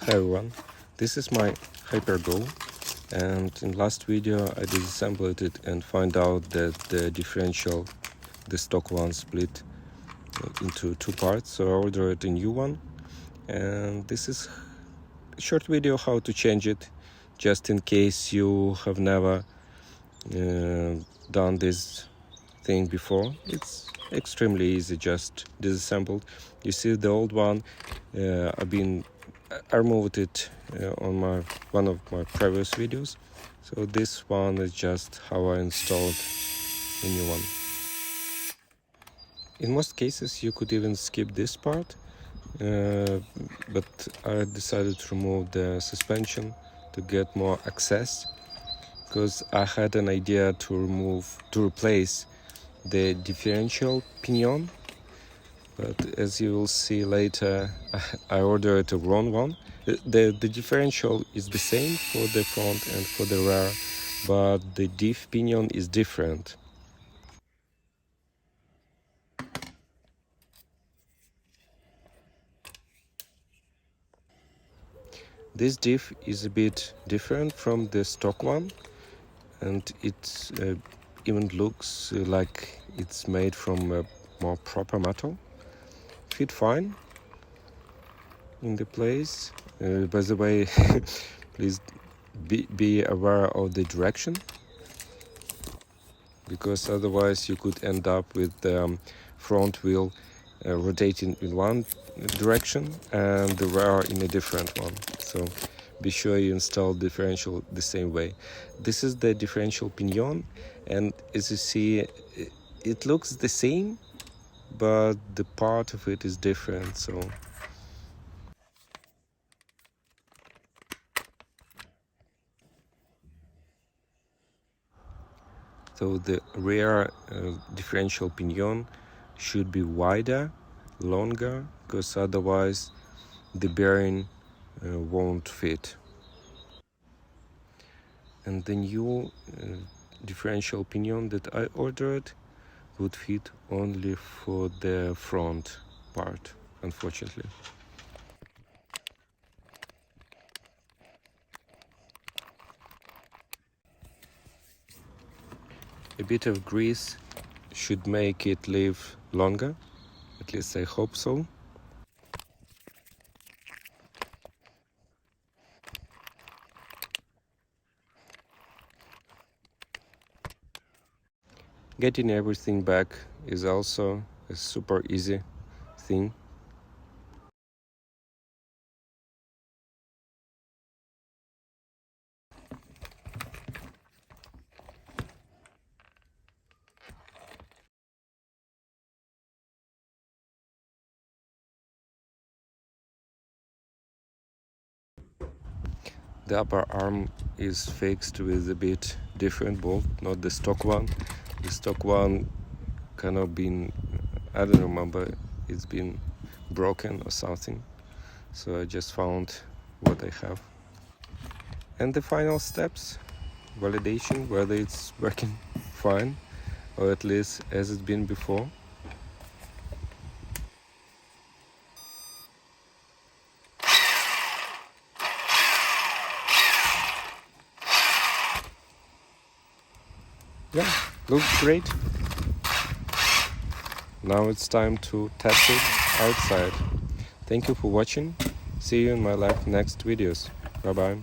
Hi everyone, this is my Hyper Go, and in last video I disassembled it and find out that the differential, the stock one, split into two parts, so I ordered a new one, and this is a short video how to change it, just in case you have never done this thing before. It's extremely easy, just disassembled. You see the old one, I removed it on one of my previous videos, so this one is just how I installed a new one. In most cases you could even skip this part, but I decided to remove the suspension to get more access, because I had an idea to replace the differential pinion, but as you will see later, I ordered the wrong one. The differential is the same for the front and for the rear, but the diff pinion is different. This diff is a bit different from the stock one, and it even looks like it's made from a more proper metal. Fit fine in the place. By the way, please be aware of the direction, because otherwise you could end up with the front wheel rotating in one direction and the rear in a different one. So be sure you install differential the same way. This is the differential pinion, and as you see, it looks the same, but the part of it is different. So the rear differential pinion should be wider, longer, because otherwise the bearing won't fit. And the new differential pinion that I ordered would fit only for the front part, unfortunately. A bit of grease should make it live longer, at least I hope so. Getting everything back is also a super easy thing. The upper arm is fixed with a bit different bolt, not the stock one. The stock one kind of been, I don't remember, it's been broken or something. So I just found what I have. And the final steps, validation, whether it's working fine, or at least as it's been before. Yeah, looks great. Now it's time to test it outside. Thank you for watching. See you in my next videos. Bye bye.